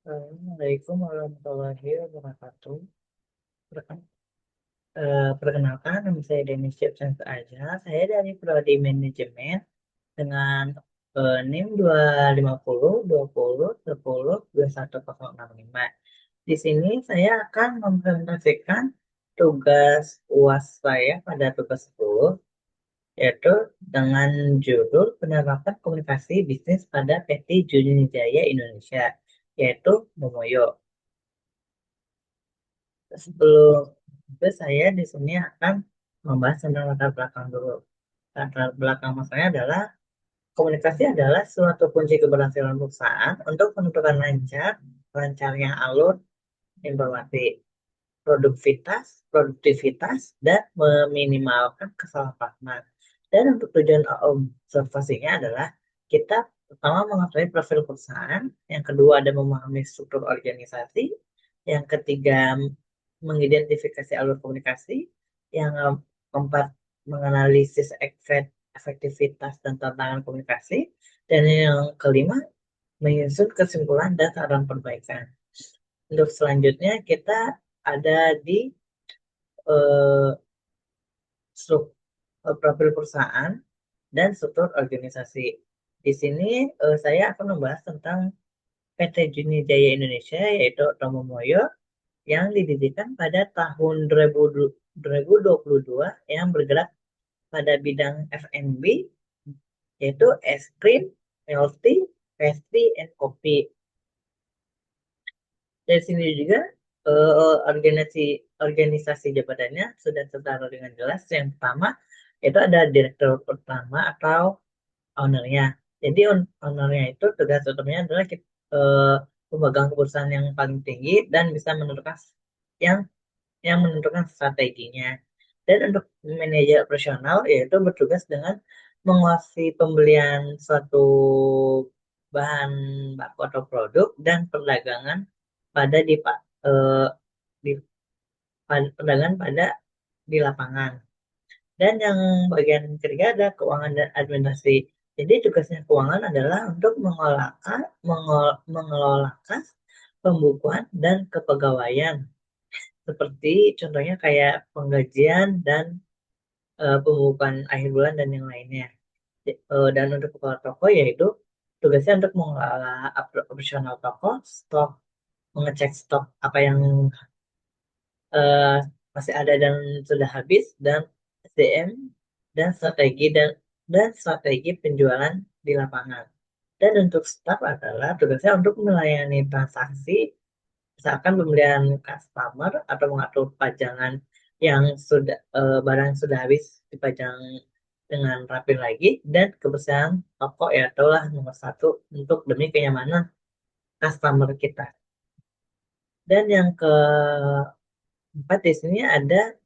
Assalamualaikum warahmatullahi wabarakatuh. Perken- Perkenalkan, nama saya Denis Syepsens aja. Saya dari Prodi Manajemen dengan NIM 25020102165. Di sini saya akan mempresentasikan tugas UAS saya pada tugas 10, yaitu dengan judul penerapan komunikasi bisnis pada PT Junijaya Indonesia, yaitu Momoyo. Sebelum itu saya di sini akan membahas tentang latar belakang dulu. Latar belakang maksudnya adalah komunikasi adalah suatu kunci keberhasilan perusahaan untuk menentukan lancarnya alur informasi, produktivitas, dan meminimalkan kesalahpahaman. Dan untuk tujuan observasinya adalah kita pertama mengetahui profil perusahaan, yang kedua ada memahami struktur organisasi, yang ketiga mengidentifikasi alur komunikasi, yang keempat menganalisis efektivitas dan tantangan komunikasi, dan yang kelima menyusun kesimpulan dan saran perbaikan. Untuk selanjutnya kita ada di eh, profil perusahaan dan struktur organisasi. Di sini saya akan membahas tentang PT Junijaya Indonesia, yaitu Tomomoyo, yang didirikan pada tahun 2022, yang bergerak pada bidang F&B, yaitu es krim, milk tea, pastry, and kopi. Dari sini juga organisasi organisasi jabatannya sudah tertara dengan jelas. Yang pertama itu ada direktur pertama atau ownernya. Jadi ownernya itu tugas utamanya adalah pemegang keputusan yang paling tinggi dan bisa menentukan yang menentukan strateginya. Dan untuk manajer operasional yaitu bertugas dengan menguasai pembelian suatu bahan baku atau produk dan perdagangan pada eh, di perdagangan pada di lapangan. Dan yang bagian ketiga ada keuangan dan administrasi. Jadi tugasnya keuangan adalah untuk mengelola kas, pembukuan, dan kepegawaian. Seperti contohnya kayak penggajian dan pembukuan akhir bulan dan yang lainnya. Dan untuk kepala toko yaitu tugasnya untuk mengelola operasional toko, stok, mengecek stok apa yang eh, masih ada dan sudah habis, dan SDM, dan strategi penjualan di lapangan. Dan untuk staff adalah tugasnya untuk melayani transaksi, misalkan pembelian customer atau mengatur pajangan yang barang yang sudah habis dipajang dengan rapi lagi, dan kebersihan toko ya itulah nomor satu untuk demi kenyamanan customer kita. Dan yang keempat di sini ada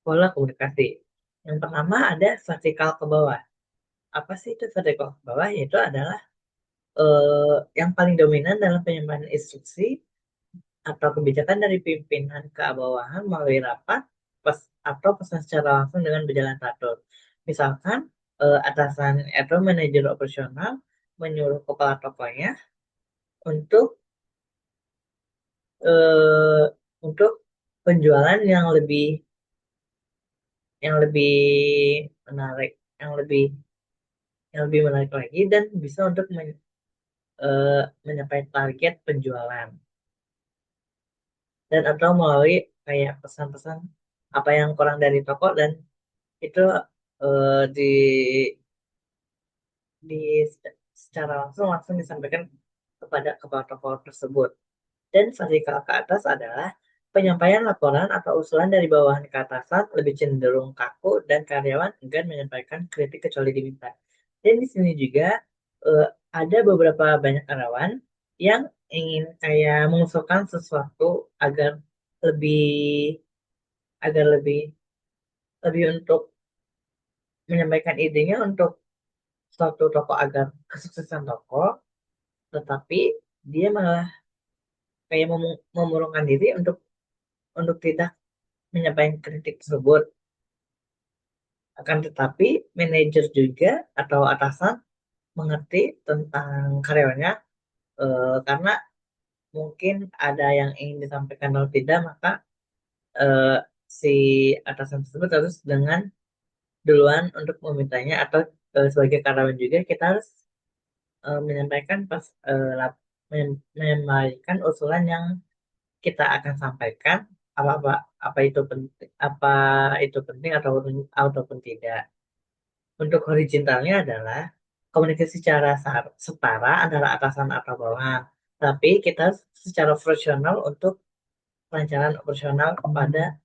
pola komunikasi. Yang pertama ada vertikal ke bawah. Apa sih itu vertikal ke bawah? Yaitu adalah yang paling dominan dalam penyampaian instruksi atau kebijakan dari pimpinan ke bawahan melalui rapat atau pesan secara langsung dengan berjalan teratur. Misalkan atasan atau manajer operasional menyuruh kepala tokonya untuk eh, untuk penjualan yang lebih menarik, yang lebih menarik lagi, dan bisa untuk eh, mencapai target penjualan, dan atau melalui kayak pesan-pesan apa yang kurang dari toko, dan itu eh, di di secara langsung disampaikan kepada kepala toko tersebut. Dan vertikal ke atas adalah penyampaian laporan atau usulan dari bawahan ke atasan lebih cenderung kaku dan karyawan enggan menyampaikan kritik kecuali diminta. Dan di sini juga eh, ada beberapa banyak karyawan yang ingin kayak mengusulkan sesuatu agar lebih agar lebih lebih untuk menyampaikan idenya untuk suatu toko agar kesuksesan toko, tetapi dia malah kayak memurungkan diri untuk tidak menyampaikan kritik tersebut. Akan tetapi manajer juga atau atasan mengerti tentang karyawannya Karena mungkin ada yang ingin disampaikan atau tidak, maka eh, si atasan tersebut harus dengan duluan untuk memintanya, atau sebagai karyawan juga kita harus menyampaikan menyampaikan usulan yang kita akan sampaikan, apa apa apa itu penting, ataupun tidak. Untuk horizontalnya adalah komunikasi secara setara antara atasan atau bawahan, tapi kita secara profesional untuk pelancaran operasional pada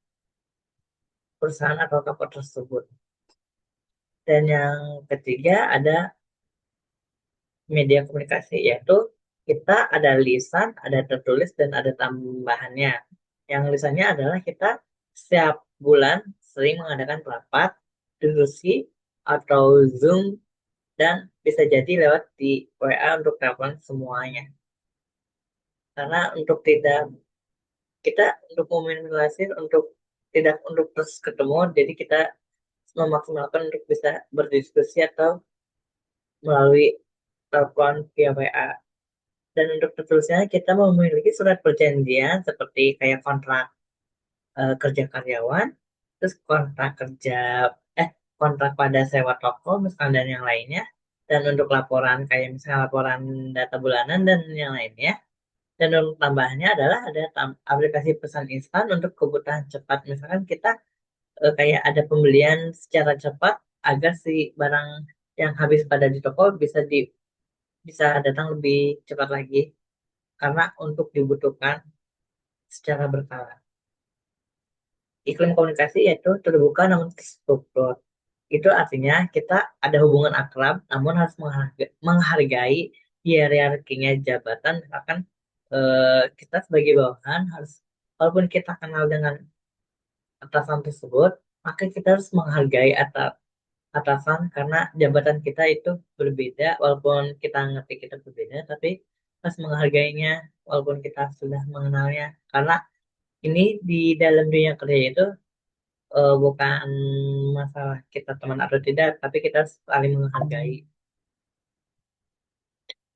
perusahaan atau kantor tersebut. Dan yang ketiga ada media komunikasi, yaitu kita ada lisan, ada tertulis, dan ada tambahannya. Yang lisannya adalah kita setiap bulan sering mengadakan rapat, diskusi, atau Zoom, dan bisa jadi lewat di WA untuk telepon semuanya. Karena untuk tidak kita untuk meminimalisir untuk tidak untuk terus ketemu, jadi kita memaksimalkan untuk bisa berdiskusi atau melalui telepon via WA. Dan untuk tertulisnya kita memiliki surat perjanjian seperti kayak kontrak kerja karyawan, terus eh kontrak pada sewa toko misalnya, dan yang lainnya. Dan untuk laporan kayak misalnya laporan data bulanan dan yang lainnya. Dan untuk tambahannya adalah ada aplikasi pesan instan untuk kebutuhan cepat. Misalkan kita kayak ada pembelian secara cepat agar si barang yang habis pada di toko bisa datang lebih cepat lagi, karena untuk dibutuhkan secara berkala. Iklim komunikasi yaitu terbuka namun terstruktur. Itu artinya kita ada hubungan akrab namun harus menghargai hierarkinya jabatan. Misalkan kita sebagai bawahan harus, walaupun kita kenal dengan atasan tersebut, maka kita harus menghargai atasan, karena jabatan kita itu berbeda. Walaupun kita ngerti kita berbeda, tapi harus menghargainya walaupun kita sudah mengenalnya. Karena ini di dalam dunia kerja itu bukan masalah kita teman atau tidak, tapi kita saling menghargai.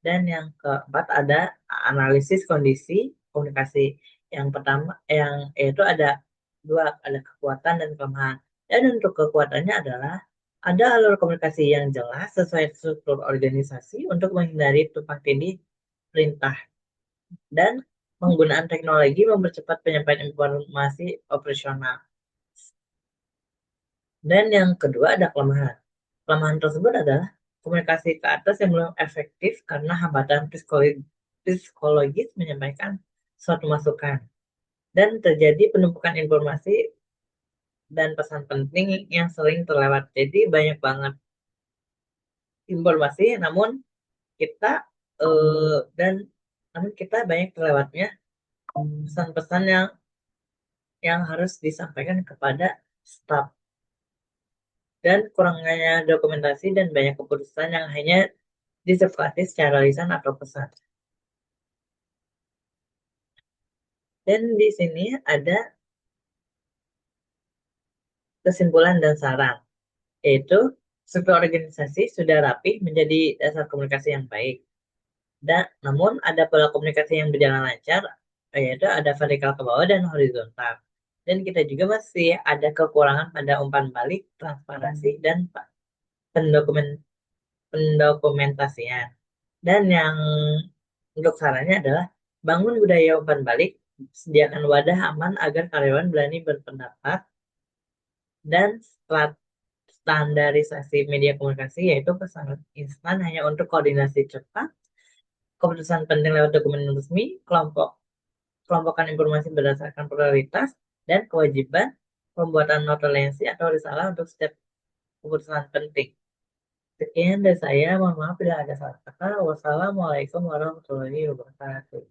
Dan yang keempat ada analisis kondisi komunikasi. Yang pertama, yang yaitu ada dua, ada kekuatan dan kelemahan. Dan untuk kekuatannya adalah ada alur komunikasi yang jelas sesuai struktur organisasi untuk menghindari tumpang tindih perintah, dan penggunaan teknologi mempercepat penyampaian informasi operasional. Dan yang kedua ada kelemahan. Kelemahan tersebut adalah komunikasi ke atas yang belum efektif karena hambatan psikologis menyampaikan suatu masukan. Dan terjadi penumpukan informasi dan pesan penting yang sering terlewat. Jadi banyak banget informasi, kita dan namun kita banyak terlewatnya pesan-pesan yang harus disampaikan kepada staf, dan kurangnya dokumentasi dan banyak keputusan yang hanya disepakati secara lisan atau pesan. Dan di sini ada kesimpulan dan saran, yaitu struktur organisasi sudah rapi menjadi dasar komunikasi yang baik. Dan namun ada pola komunikasi yang berjalan lancar, yaitu ada vertikal ke bawah dan horizontal. Dan kita juga masih ada kekurangan pada umpan balik, transparansi, dan pendokumen pendokumentasian. Dan yang untuk sarannya adalah bangun budaya umpan balik, sediakan wadah aman agar karyawan berani berpendapat, dan standarisasi media komunikasi, yaitu pesan instan hanya untuk koordinasi cepat, keputusan penting lewat dokumen resmi, kelompokan informasi berdasarkan prioritas, dan kewajiban pembuatan notulensi atau risalah untuk setiap keputusan penting. Sekian dari saya, mohon maaf bila ada salah kata. Wassalamualaikum warahmatullahi wabarakatuh.